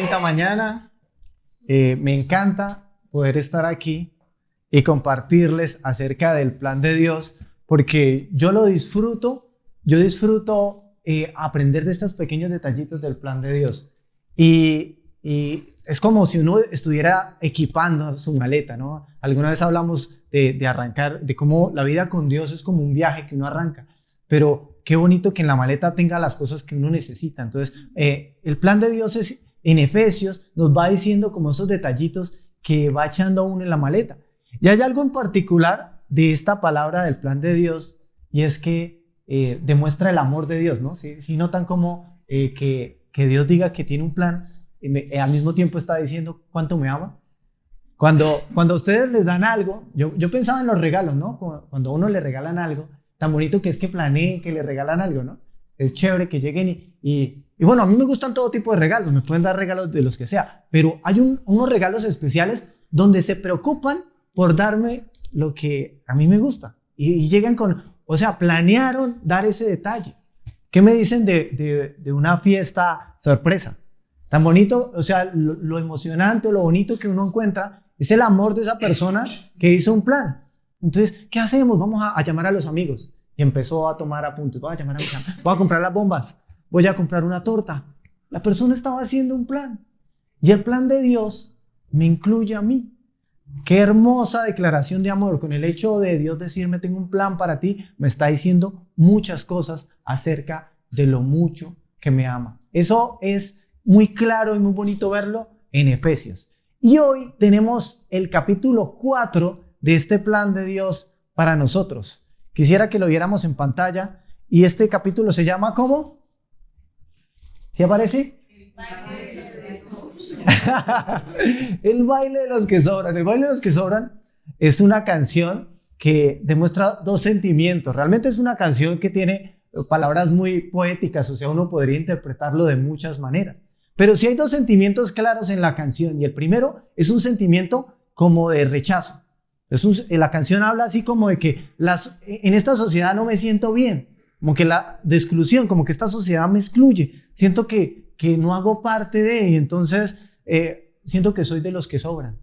bonita mañana. Me encanta poder estar aquí y compartirles acerca del plan de Dios, porque yo disfruto aprender de estos pequeños detallitos del plan de Dios. Y es como si uno estuviera equipando su maleta, ¿no? Alguna vez hablamos de arrancar, de cómo la vida con Dios es como un viaje que uno arranca, pero qué bonito que en la maleta tenga las cosas que uno necesita. Entonces, el plan de Dios es, en Efesios nos va diciendo como esos detallitos que va echando uno en la maleta. Y hay algo en particular de esta palabra del plan de Dios, y es que demuestra el amor de Dios, ¿no? Si notan como que Dios diga que tiene un plan, al mismo tiempo está diciendo cuánto me ama. Cuando ustedes les dan algo, yo pensaba en los regalos, ¿no? Cuando a uno le regalan algo, tan bonito que es que planeen que le regalan algo, ¿no? Es chévere que lleguen y bueno, a mí me gustan todo tipo de regalos, me pueden dar regalos de los que sea, pero hay unos regalos especiales donde se preocupan por darme lo que a mí me gusta y llegan o sea, planearon dar ese detalle. ¿Qué me dicen de una fiesta sorpresa? Tan bonito, o sea, lo emocionante, lo bonito que uno encuentra es el amor de esa persona que hizo un plan. Entonces, ¿qué hacemos? Vamos a llamar a los amigos. Y empezó a tomar apuntes. Voy a llamar a mis amigos. Voy a comprar las bombas. Voy a comprar una torta. La persona estaba haciendo un plan. Y el plan de Dios me incluye a mí. Qué hermosa declaración de amor. Con el hecho de Dios decirme tengo un plan para ti, me está diciendo muchas cosas acerca de lo mucho que me ama. Eso es muy claro y muy bonito verlo en Efesios. Y hoy tenemos el capítulo 4 de este plan de Dios para nosotros. Quisiera que lo viéramos en pantalla. Y este capítulo se llama ¿cómo? ¿Sí aparece? El baile de los que sobran. El baile de los que sobran es una canción que demuestra dos sentimientos. Realmente es una canción que tiene palabras muy poéticas, o sea, uno podría interpretarlo de muchas maneras. Pero sí hay dos sentimientos claros en la canción, y el primero es un sentimiento como de rechazo. La canción habla así como de que en esta sociedad no me siento bien, como que de exclusión, como que esta sociedad me excluye, siento que no hago parte de, y entonces siento que soy de los que sobran.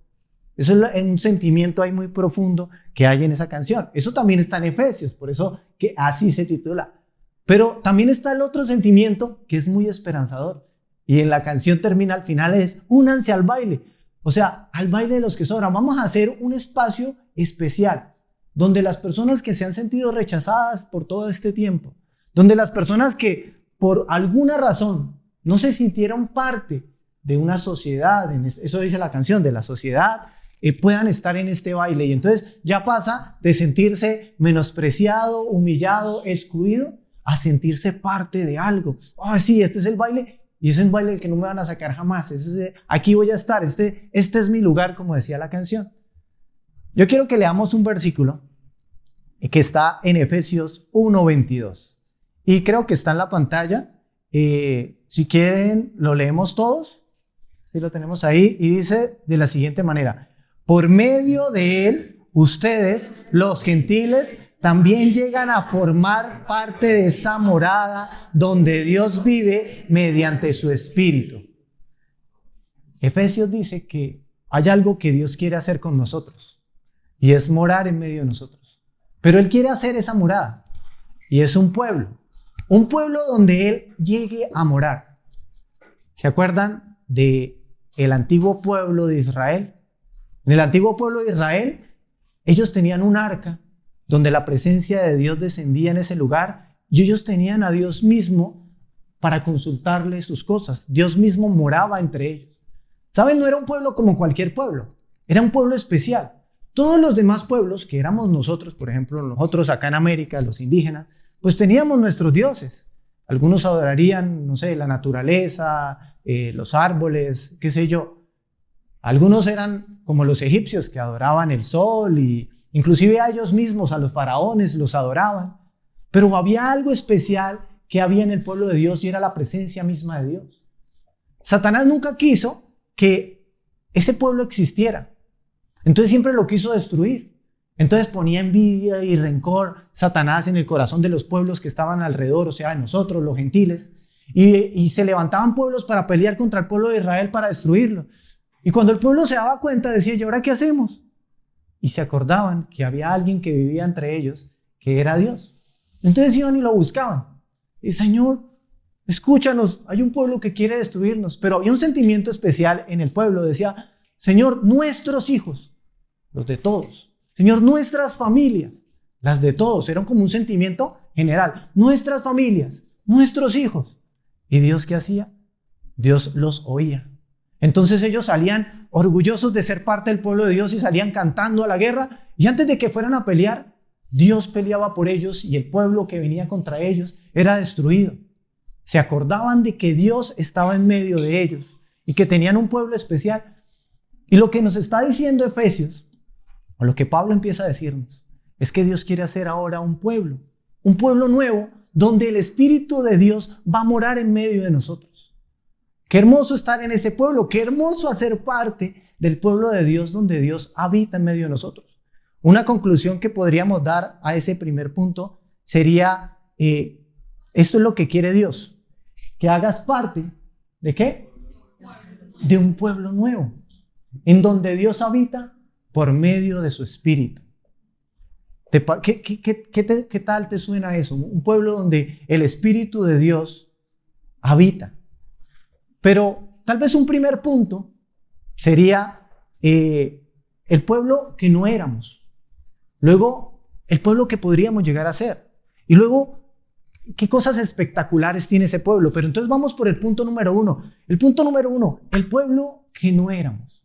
Eso es un sentimiento ahí muy profundo que hay en esa canción. Eso también está en Efesios, por eso que así se titula. Pero también está el otro sentimiento que es muy esperanzador. Y en la canción termina al final es, únanse al baile. O sea, al baile de los que sobran. Vamos a hacer un espacio especial donde las personas que se han sentido rechazadas por todo este tiempo, donde las personas que por alguna razón no se sintieron parte de una sociedad, eso dice la canción, de la sociedad, puedan estar en este baile. Y entonces ya pasa de sentirse menospreciado, humillado, excluido, a sentirse parte de algo. Sí, este es el baile. Y es un baile del que no me van a sacar jamás. Aquí voy a estar. Este es mi lugar, como decía la canción. Yo quiero que leamos un versículo que está en Efesios 1:22. Y creo que está en la pantalla. Si quieren, lo leemos todos. Sí, lo tenemos ahí. Y dice de la siguiente manera. Por medio de él, ustedes, los gentiles, también llegan a formar parte de esa morada donde Dios vive mediante su Espíritu. Efesios dice que hay algo que Dios quiere hacer con nosotros y es morar en medio de nosotros. Pero Él quiere hacer esa morada y es un pueblo donde Él llegue a morar. ¿Se acuerdan del antiguo pueblo de Israel? En el antiguo pueblo de Israel, ellos tenían un arca donde la presencia de Dios descendía en ese lugar y ellos tenían a Dios mismo para consultarle sus cosas. Dios mismo moraba entre ellos. ¿Saben? No era un pueblo como cualquier pueblo, era un pueblo especial. Todos los demás pueblos, que éramos nosotros, por ejemplo, nosotros acá en América, los indígenas, pues teníamos nuestros dioses. Algunos adorarían, no sé, la naturaleza, los árboles, qué sé yo. Algunos eran como los egipcios que adoraban el sol y inclusive a ellos mismos, a los faraones, los adoraban. Pero había algo especial que había en el pueblo de Dios y era la presencia misma de Dios. Satanás nunca quiso que ese pueblo existiera. Entonces siempre lo quiso destruir. Entonces ponía envidia y rencor Satanás en el corazón de los pueblos que estaban alrededor, o sea, de nosotros, los gentiles. y se levantaban pueblos para pelear contra el pueblo de Israel para destruirlo. Y cuando el pueblo se daba cuenta, decía, ¿y ahora qué hacemos? Y se acordaban que había alguien que vivía entre ellos, que era Dios. Entonces iban y lo buscaban. Y Señor, escúchanos, hay un pueblo que quiere destruirnos. Pero había un sentimiento especial en el pueblo. Decía, Señor, nuestros hijos, los de todos. Señor, nuestras familias, las de todos. Era como un sentimiento general. Nuestras familias, nuestros hijos. ¿Y Dios qué hacía? Dios los oía. Entonces ellos salían orgullosos de ser parte del pueblo de Dios y salían cantando a la guerra. Y antes de que fueran a pelear, Dios peleaba por ellos y el pueblo que venía contra ellos era destruido. Se acordaban de que Dios estaba en medio de ellos y que tenían un pueblo especial. Y lo que nos está diciendo Efesios, o lo que Pablo empieza a decirnos, es que Dios quiere hacer ahora un pueblo nuevo, donde el Espíritu de Dios va a morar en medio de nosotros. Qué hermoso estar en ese pueblo, qué hermoso hacer parte del pueblo de Dios, donde Dios habita en medio de nosotros. Una conclusión que podríamos dar a ese primer punto sería, esto es lo que quiere Dios, que hagas parte, ¿de qué? De un pueblo nuevo, en donde Dios habita por medio de su Espíritu. ¿Qué tal te suena eso? Un pueblo donde el Espíritu de Dios habita. Pero tal vez un primer punto sería el pueblo que no éramos. Luego, el pueblo que podríamos llegar a ser. Y luego, ¿qué cosas espectaculares tiene ese pueblo? Pero entonces vamos por el punto número 1. El punto número 1, el pueblo que no éramos.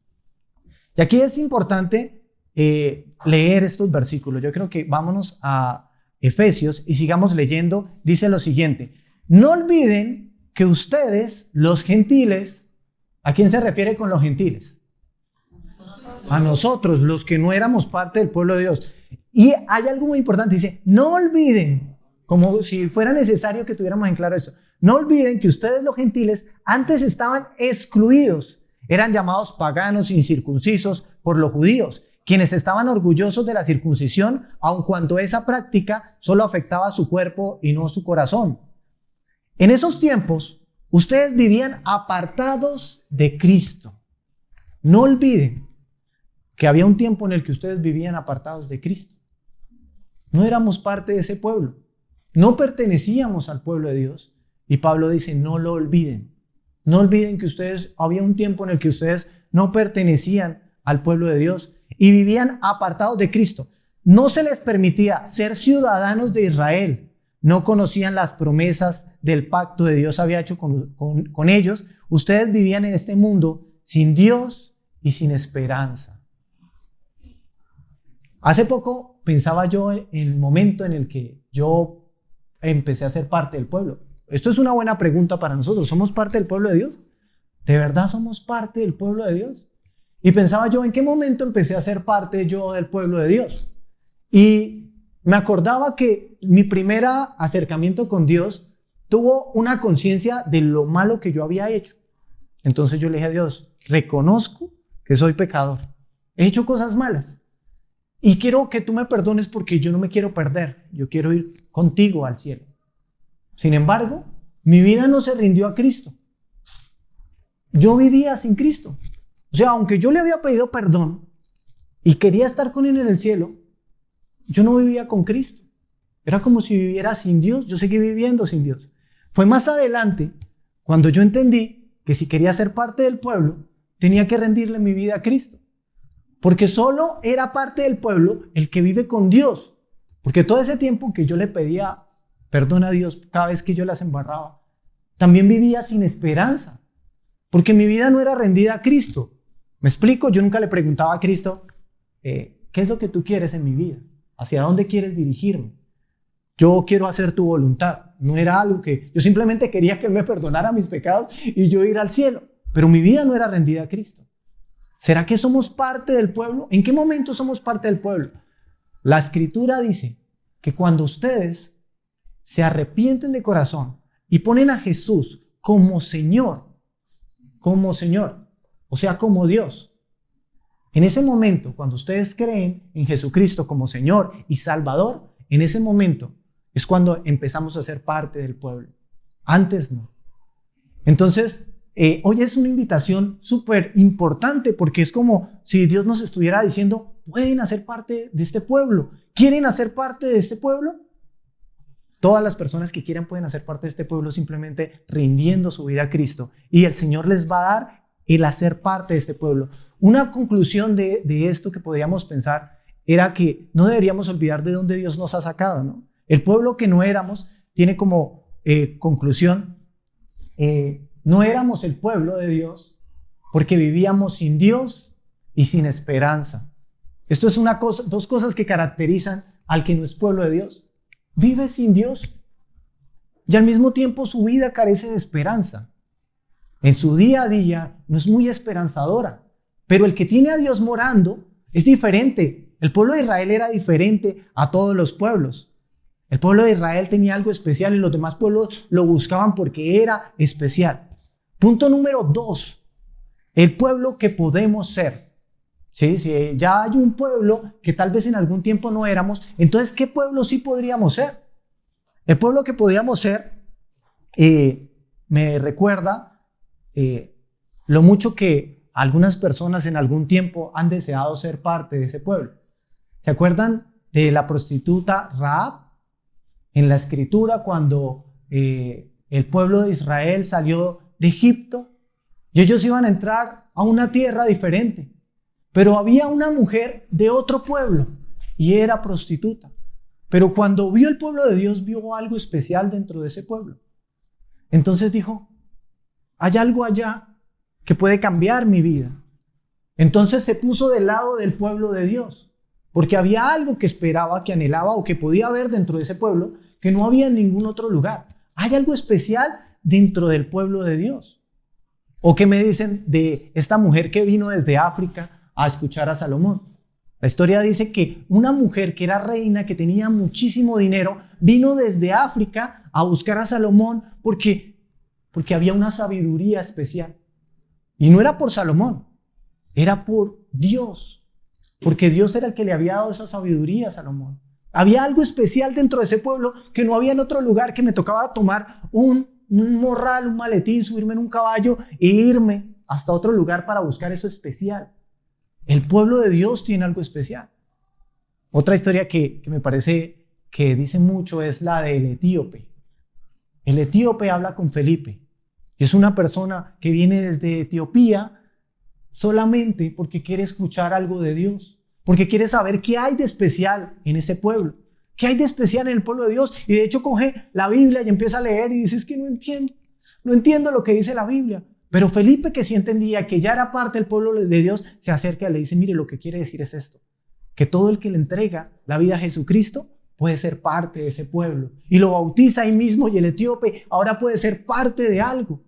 Y aquí es importante leer estos versículos. Yo creo que vámonos a Efesios y sigamos leyendo. Dice lo siguiente: no olviden que ustedes, los gentiles, ¿a quién se refiere con los gentiles? A nosotros, los que no éramos parte del pueblo de Dios. Y hay algo muy importante, dice, no olviden, como si fuera necesario que tuviéramos en claro esto, no olviden que ustedes, los gentiles, antes estaban excluidos, eran llamados paganos, incircuncisos por los judíos, quienes estaban orgullosos de la circuncisión, aun cuando esa práctica solo afectaba su cuerpo y no su corazón. En esos tiempos, ustedes vivían apartados de Cristo. No olviden que había un tiempo en el que ustedes vivían apartados de Cristo. No éramos parte de ese pueblo. No pertenecíamos al pueblo de Dios. Y Pablo dice, no lo olviden. No olviden que había un tiempo en el que ustedes no pertenecían al pueblo de Dios y vivían apartados de Cristo. No se les permitía ser ciudadanos de Israel. No conocían las promesas del pacto de Dios había hecho con ellos. Ustedes vivían en este mundo sin Dios y sin esperanza. Hace poco pensaba yo en el momento en el que yo empecé a ser parte del pueblo. Esto es una buena pregunta para nosotros. ¿Somos parte del pueblo de Dios? ¿De verdad somos parte del pueblo de Dios? Y pensaba yo, ¿en qué momento empecé a ser parte yo del pueblo de Dios? Y me acordaba que mi primer acercamiento con Dios tuvo una conciencia de lo malo que yo había hecho. Entonces yo le dije a Dios, reconozco que soy pecador. He hecho cosas malas. Y quiero que tú me perdones porque yo no me quiero perder. Yo quiero ir contigo al cielo. Sin embargo, mi vida no se rindió a Cristo. Yo vivía sin Cristo. O sea, aunque yo le había pedido perdón y quería estar con Él en el cielo, yo no vivía con Cristo. Era como si viviera sin Dios. Yo seguí viviendo sin Dios. Fue más adelante cuando yo entendí que si quería ser parte del pueblo, tenía que rendirle mi vida a Cristo. Porque solo era parte del pueblo el que vive con Dios. Porque todo ese tiempo que yo le pedía perdón a Dios cada vez que yo las embarraba, también vivía sin esperanza. Porque mi vida no era rendida a Cristo. ¿Me explico? Yo nunca le preguntaba a Cristo, ¿qué es lo que tú quieres en mi vida? ¿Hacia dónde quieres dirigirme? Yo quiero hacer tu voluntad. No era algo que... Yo simplemente quería que Él me perdonara mis pecados y yo ir al cielo. Pero mi vida no era rendida a Cristo. ¿Será que somos parte del pueblo? ¿En qué momento somos parte del pueblo? La Escritura dice que cuando ustedes se arrepienten de corazón y ponen a Jesús como Señor, o sea, como Dios, en ese momento, cuando ustedes creen en Jesucristo como Señor y Salvador, en ese momento es cuando empezamos a ser parte del pueblo. Antes no. Entonces, hoy es una invitación súper importante porque es como si Dios nos estuviera diciendo, pueden hacer parte de este pueblo. ¿Quieren hacer parte de este pueblo? Todas las personas que quieran pueden hacer parte de este pueblo simplemente rindiendo su vida a Cristo. Y el Señor les va a dar el hacer parte de este pueblo. Una conclusión de esto que podríamos pensar era que no deberíamos olvidar de dónde Dios nos ha sacado, ¿no? El pueblo que no éramos tiene como conclusión, no éramos el pueblo de Dios porque vivíamos sin Dios y sin esperanza. Esto es dos cosas que caracterizan al que no es pueblo de Dios. Vive sin Dios y al mismo tiempo su vida carece de esperanza. En su día a día no es muy esperanzadora, pero el que tiene a Dios morando es diferente. El pueblo de Israel era diferente a todos los pueblos. El pueblo de Israel tenía algo especial y los demás pueblos lo buscaban porque era especial. Punto número 2, el pueblo que podemos ser. ¿Sí? Si ya hay un pueblo que tal vez en algún tiempo no éramos, entonces ¿qué pueblo sí podríamos ser? El pueblo que podíamos ser me recuerda lo mucho que algunas personas en algún tiempo han deseado ser parte de ese pueblo. ¿Se acuerdan de la prostituta Rahab? En la escritura, cuando el pueblo de Israel salió de Egipto y ellos iban a entrar a una tierra diferente, pero había una mujer de otro pueblo y era prostituta. Pero cuando vio el pueblo de Dios, vio algo especial dentro de ese pueblo. Entonces dijo, hay algo allá que puede cambiar mi vida. Entonces se puso del lado del pueblo de Dios, porque había algo que esperaba, que anhelaba o que podía haber dentro de ese pueblo que no había en ningún otro lugar. Hay algo especial dentro del pueblo de Dios. ¿O qué me dicen de esta mujer que vino desde África a escuchar a Salomón? La historia dice que una mujer que era reina, que tenía muchísimo dinero, vino desde África a buscar a Salomón porque había una sabiduría especial. Y no era por Salomón, era por Dios, porque Dios era el que le había dado esa sabiduría a Salomón. Había algo especial dentro de ese pueblo que no había en otro lugar, que me tocaba tomar un morral, un maletín, subirme en un caballo e irme hasta otro lugar para buscar eso especial. El pueblo de Dios tiene algo especial. Otra historia que me parece que dice mucho es la del etíope. El etíope habla con Felipe. Y es una persona que viene desde Etiopía solamente porque quiere escuchar algo de Dios, porque quiere saber qué hay de especial en ese pueblo, qué hay de especial en el pueblo de Dios. Y de hecho coge la Biblia y empieza a leer y dice, es que no entiendo lo que dice la Biblia. Pero Felipe, que sí entendía que ya era parte del pueblo de Dios, se acerca y le dice, mire, lo que quiere decir es esto, que todo el que le entrega la vida a Jesucristo puede ser parte de ese pueblo. Y lo bautiza ahí mismo, y el etíope ahora puede ser parte de algo.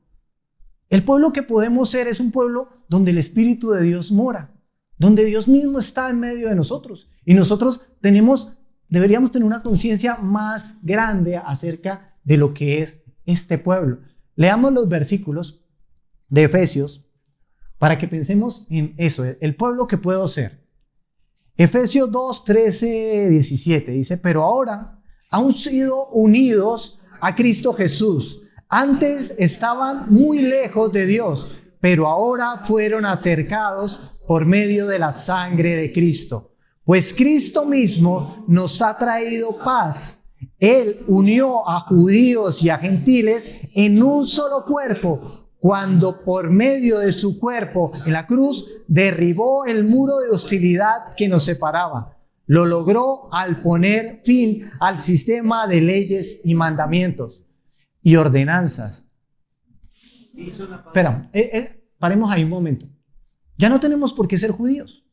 El pueblo que podemos ser es un pueblo donde el Espíritu de Dios mora, donde Dios mismo está en medio de nosotros. Y nosotros deberíamos tener una conciencia más grande acerca de lo que es este pueblo. Leamos los versículos de Efesios para que pensemos en eso, el pueblo que puedo ser. Efesios 2, 13, 17 dice, pero ahora han sido unidos a Cristo Jesús. Antes estaban muy lejos de Dios, pero ahora fueron acercados por medio de la sangre de Cristo. Pues Cristo mismo nos ha traído paz. Él unió a judíos y a gentiles en un solo cuerpo, cuando por medio de su cuerpo en la cruz derribó el muro de hostilidad que nos separaba. Lo logró al poner fin al sistema de leyes y mandamientos y ordenanzas. Espera, paremos ahí un momento. Ya no tenemos por qué ser judíos,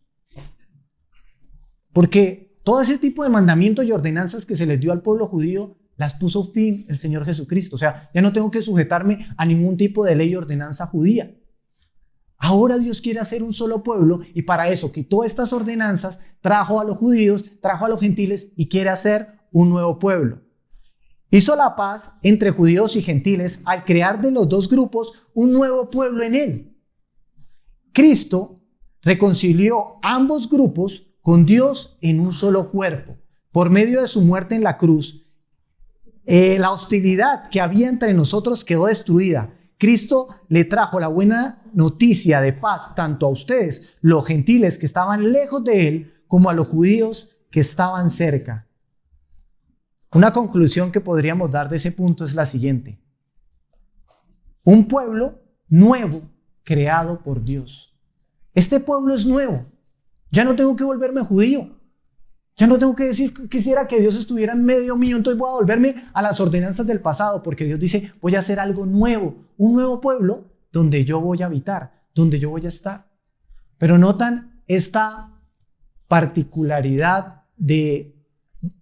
porque todo ese tipo de mandamientos y ordenanzas que se les dio al pueblo judío las puso fin el Señor Jesucristo. O sea, ya no tengo que sujetarme a ningún tipo de ley y ordenanza judía. Ahora Dios quiere hacer un solo pueblo, y para eso quitó estas ordenanzas, trajo a los judíos, trajo a los gentiles y quiere hacer un nuevo pueblo. Hizo la paz entre judíos y gentiles al crear de los dos grupos un nuevo pueblo en él. Cristo reconcilió ambos grupos con Dios en un solo cuerpo. Por medio de su muerte en la cruz, la hostilidad que había entre nosotros quedó destruida. Cristo le trajo la buena noticia de paz tanto a ustedes, los gentiles que estaban lejos de Él, como a los judíos que estaban cerca. Una conclusión que podríamos dar de ese punto es la siguiente. Un pueblo nuevo creado por Dios. Este pueblo es nuevo. Ya no tengo que volverme judío. Ya no tengo que decir que quisiera que Dios estuviera en medio mío, entonces voy a volverme a las ordenanzas del pasado, porque Dios dice, voy a hacer algo nuevo, un nuevo pueblo donde yo voy a habitar, donde yo voy a estar. Pero notan esta particularidad de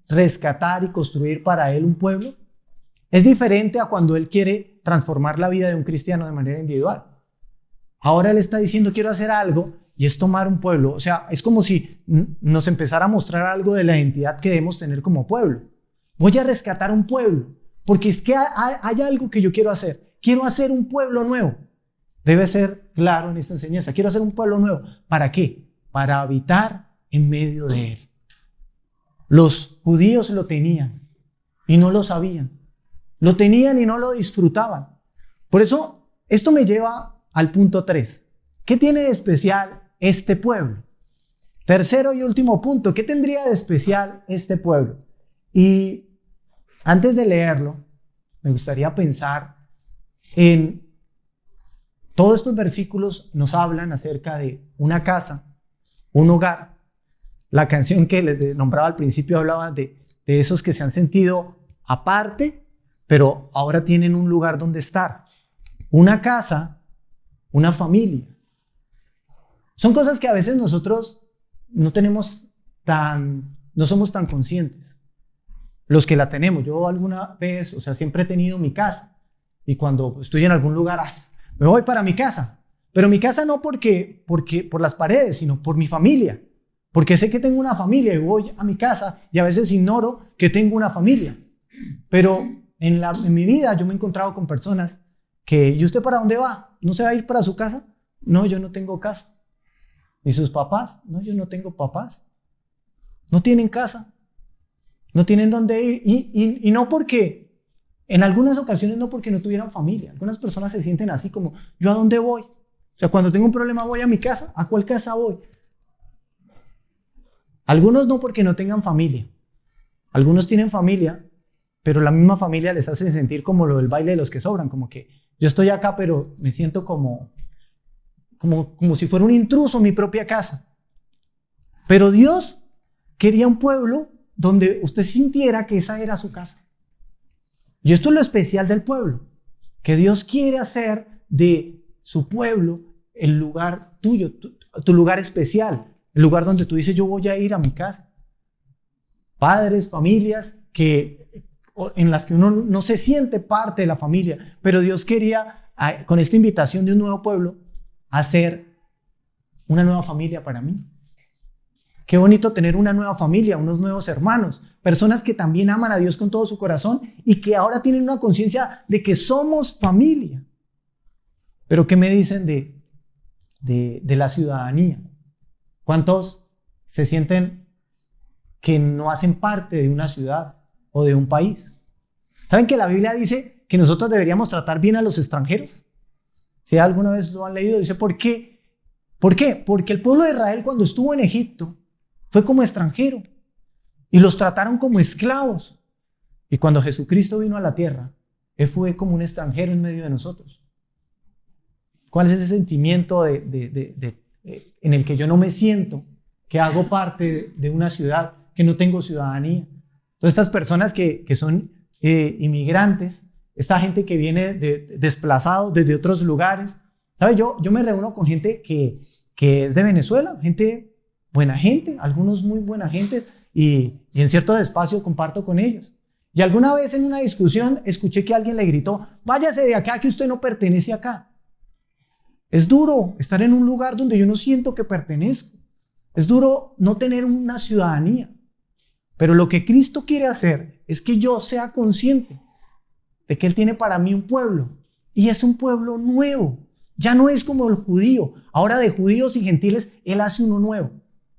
rescatar y construir para Él un pueblo. Es diferente a cuando Él quiere transformar la vida de un cristiano de manera individual. Ahora Él está diciendo, quiero hacer algo, y es tomar un pueblo. O sea, es como si nos empezara a mostrar algo de la identidad que debemos tener como pueblo. Voy a rescatar un pueblo, porque es que hay algo que yo quiero hacer. Quiero hacer un pueblo nuevo. Debe ser claro en esta enseñanza. Quiero hacer un pueblo nuevo. ¿Para qué? Para habitar en medio de él. Los judíos lo tenían y no lo sabían. Lo tenían y no lo disfrutaban. Por eso, esto me lleva al punto 3. ¿Qué tiene de especial este pueblo? Tercero y último punto, ¿qué tendría de especial este pueblo? Y antes de leerlo, me gustaría pensar en todos estos versículos nos hablan acerca de una casa, un hogar. La canción que les nombraba al principio hablaba de esos que se han sentido aparte, pero ahora tienen un lugar donde estar. Una casa, una familia. Son cosas que a veces nosotros no somos tan conscientes. Los que la tenemos, yo alguna vez, siempre he tenido mi casa. Y cuando estoy en algún lugar, me voy para mi casa. Pero mi casa no porque por las paredes, sino por mi familia. Porque sé que tengo una familia y voy a mi casa y a veces ignoro que tengo una familia. Pero en mi vida yo me he encontrado con personas que, ¿y usted para dónde va? ¿No se va a ir para su casa? No, yo no tengo casa. ¿Y sus papás? No, yo no tengo papás. No tienen casa. No tienen dónde ir. Y no porque, en algunas ocasiones no porque no tuvieran familia. Algunas personas se sienten así como, ¿yo a dónde voy? O sea, cuando tengo un problema voy a mi casa. ¿A cuál casa voy? Algunos no porque no tengan familia. Algunos tienen familia, pero la misma familia les hace sentir como lo del baile de los que sobran. Como que yo estoy acá, pero me siento como si fuera un intruso en mi propia casa. Pero Dios quería un pueblo donde usted sintiera que esa era su casa. Y esto es lo especial del pueblo, que Dios quiere hacer de su pueblo el lugar tuyo, tu lugar especial, el lugar donde tú dices, yo voy a ir a mi casa. Padres, familias en las que uno no se siente parte de la familia, pero Dios quería, con esta invitación de un nuevo pueblo, hacer una nueva familia para mí. Qué bonito tener una nueva familia, unos nuevos hermanos, personas que también aman a Dios con todo su corazón y que ahora tienen una conciencia de que somos familia. Pero ¿qué me dicen de la ciudadanía? ¿Cuántos se sienten que no hacen parte de una ciudad o de un país? ¿Saben que la Biblia dice que nosotros deberíamos tratar bien a los extranjeros? Si alguna vez lo han leído, dice, ¿por qué? ¿Por qué? Porque el pueblo de Israel cuando estuvo en Egipto fue como extranjero y los trataron como esclavos. Y cuando Jesucristo vino a la tierra, Él fue como un extranjero en medio de nosotros. ¿Cuál es ese sentimiento en el que yo no me siento que hago parte de una ciudad, que no tengo ciudadanía? Todas estas personas que son inmigrantes, esta gente que viene desplazados desde otros lugares. ¿Sabes? Yo me reúno con gente que es de Venezuela, buena gente, algunos muy buena gente, y en cierto espacio comparto con ellos. Y alguna vez en una discusión escuché que alguien le gritó, váyase de acá que usted no pertenece acá. Es duro estar en un lugar donde yo no siento que pertenezco. Es duro no tener una ciudadanía. Pero lo que Cristo quiere hacer es que yo sea consciente de que Él tiene para mí un pueblo. Y es un pueblo nuevo. Ya no es como el judío. Ahora de judíos y gentiles, Él hace uno nuevo,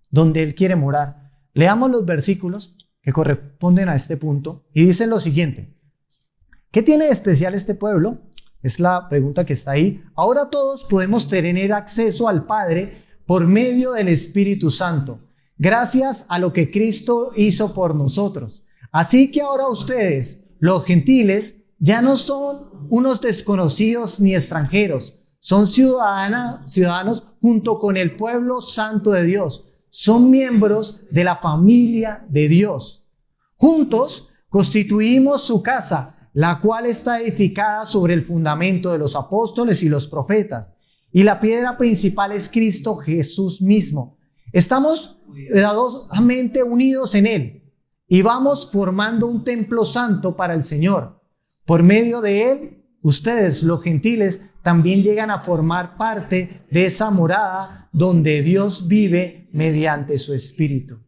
donde Él quiere morar. Leamos los versículos que corresponden a este punto y dicen lo siguiente. ¿Qué tiene de especial este pueblo? Es la pregunta que está ahí. Ahora todos podemos tener acceso al Padre por medio del Espíritu Santo, gracias a lo que Cristo hizo por nosotros. Así que ahora ustedes, los gentiles, ya no son unos desconocidos ni extranjeros, son ciudadanos junto con el pueblo santo de Dios. Son miembros de la familia de Dios. Juntos constituimos su casa, la cual está edificada sobre el fundamento de los apóstoles y los profetas. Y la piedra principal es Cristo Jesús mismo. Estamos cuidadosamente unidos en Él y vamos formando un templo santo para el Señor. Por medio de Él, ustedes, los gentiles, también llegan a formar parte de esa morada donde Dios vive mediante su Espíritu.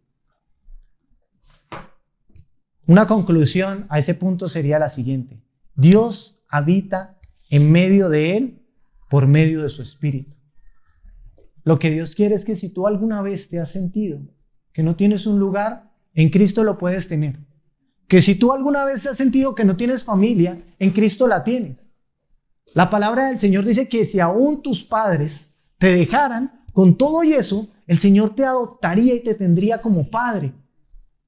Una conclusión a ese punto sería la siguiente: Dios habita en medio de Él por medio de su Espíritu. Lo que Dios quiere es que si tú alguna vez te has sentido que no tienes un lugar, en Cristo lo puedes tener. Que si tú alguna vez te has sentido que no tienes familia, en Cristo la tienes. La palabra del Señor dice que si aún tus padres te dejaran, con todo y eso, el Señor te adoptaría y te tendría como padre.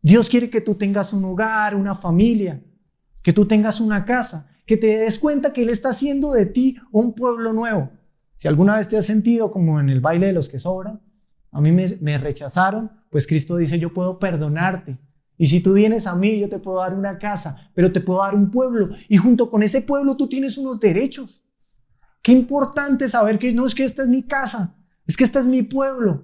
Dios quiere que tú tengas un hogar, una familia, que tú tengas una casa, que te des cuenta que Él está haciendo de ti un pueblo nuevo. Si alguna vez te has sentido como en el baile de los que sobran, a mí me rechazaron, pues Cristo dice: yo puedo perdonarte. Y si tú vienes a mí, yo te puedo dar una casa, pero te puedo dar un pueblo. Y junto con ese pueblo tú tienes unos derechos. Qué importante saber que no es que esta es mi casa, es que este es mi pueblo.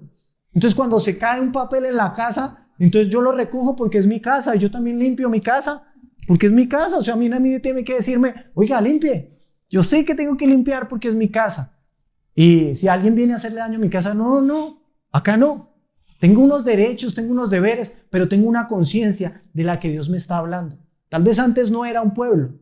Entonces cuando se cae un papel en la casa, entonces yo lo recojo porque es mi casa y yo también limpio mi casa porque es mi casa. O sea, a mí nadie tiene que decirme: oiga, limpie. Yo sé que tengo que limpiar porque es mi casa. Y si alguien viene a hacerle daño a mi casa, no, acá no. Tengo unos derechos, tengo unos deberes, pero tengo una conciencia de la que Dios me está hablando. Tal vez antes no era un pueblo.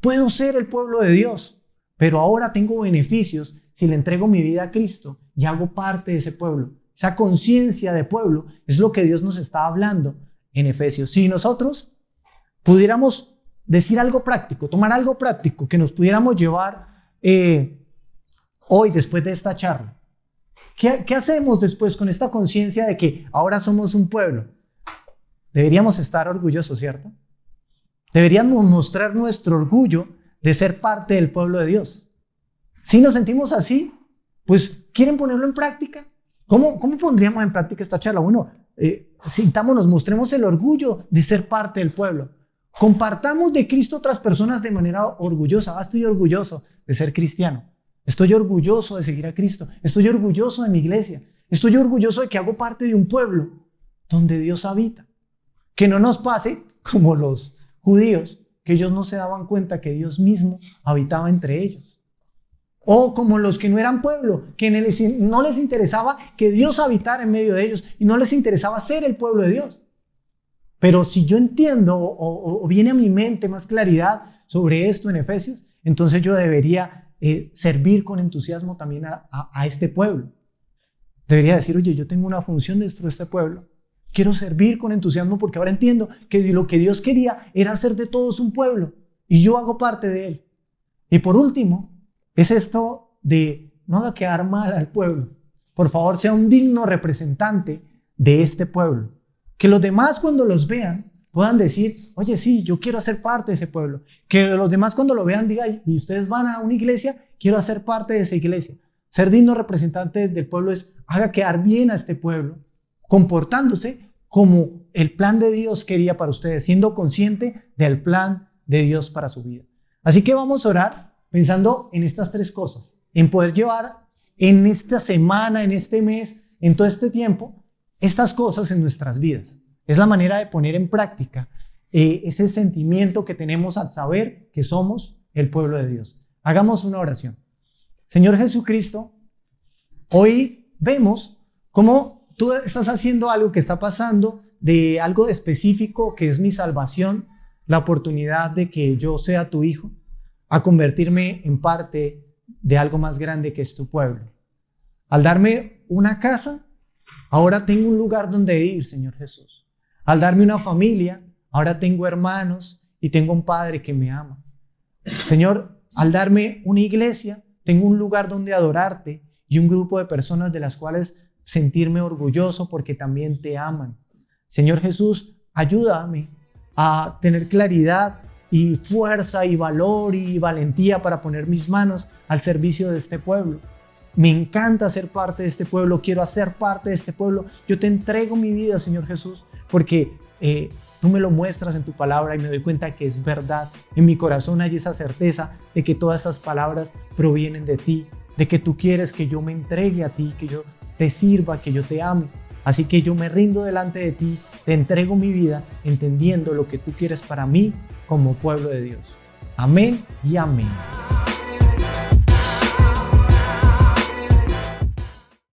Puedo ser el pueblo de Dios, pero ahora tengo beneficios si le entrego mi vida a Cristo y hago parte de ese pueblo. Esa conciencia de pueblo es lo que Dios nos está hablando en Efesios. Si nosotros pudiéramos decir algo práctico, tomar algo práctico que nos pudiéramos llevar hoy después de esta charla. ¿Qué hacemos después con esta conciencia de que ahora somos un pueblo? Deberíamos estar orgullosos, ¿cierto? Deberíamos mostrar nuestro orgullo de ser parte del pueblo de Dios. Si nos sentimos así, pues ¿quieren ponerlo en práctica? ¿Cómo pondríamos en práctica esta charla? Bueno, sintámonos, mostremos el orgullo de ser parte del pueblo. Compartamos de Cristo a otras personas de manera orgullosa. Estoy orgulloso de ser cristiano. Estoy orgulloso de seguir a Cristo. Estoy orgulloso de mi iglesia. Estoy orgulloso de que hago parte de un pueblo donde Dios habita. Que no nos pase como los judíos, que ellos no se daban cuenta que Dios mismo habitaba entre ellos. O como los que no eran pueblo, que no les interesaba que Dios habitara en medio de ellos y no les interesaba ser el pueblo de Dios. Pero si yo entiendo o viene a mi mente más claridad sobre esto en Efesios, entonces yo debería servir con entusiasmo también a este pueblo. Debería decir: oye, yo tengo una función dentro de este pueblo. Quiero servir con entusiasmo porque ahora entiendo que lo que Dios quería era hacer de todos un pueblo y yo hago parte de él. Y por último, es esto de no haga quedar mal al pueblo. Por favor, sea un digno representante de este pueblo. Que los demás cuando los vean puedan decir: oye, sí, yo quiero hacer parte de ese pueblo. Que los demás cuando lo vean digan: y ustedes van a una iglesia, quiero hacer parte de esa iglesia. Ser digno representante del pueblo es haga quedar bien a este pueblo, comportándose como el plan de Dios quería para ustedes, siendo consciente del plan de Dios para su vida. Así que vamos a orar pensando en estas tres cosas, en poder llevar en esta semana, en este mes, en todo este tiempo, estas cosas en nuestras vidas. Es la manera de poner en práctica ese sentimiento que tenemos al saber que somos el pueblo de Dios. Hagamos una oración. Señor Jesucristo, hoy vemos cómo tú estás haciendo algo que está pasando, de algo específico que es mi salvación, la oportunidad de que yo sea tu hijo, a convertirme en parte de algo más grande que es tu pueblo. Al darme una casa, ahora tengo un lugar donde ir, Señor Jesús. Al darme una familia, ahora tengo hermanos y tengo un Padre que me ama. Señor, Al darme una iglesia, tengo un lugar donde adorarte y un grupo de personas de las cuales sentirme orgulloso porque también te aman. Señor Jesús, ayúdame a tener claridad y fuerza y valor y valentía para poner mis manos al servicio de este pueblo. Me encanta ser parte de este pueblo, quiero hacer parte de este pueblo. Yo te entrego mi vida, Señor Jesús, porque tú me lo muestras en tu palabra y me doy cuenta que es verdad. En mi corazón hay esa certeza de que todas estas palabras provienen de ti, de que tú quieres que yo me entregue a ti, que yo te sirva, que yo te ame. Así que yo me rindo delante de ti, te entrego mi vida, entendiendo lo que tú quieres para mí como pueblo de Dios. Amén y amén.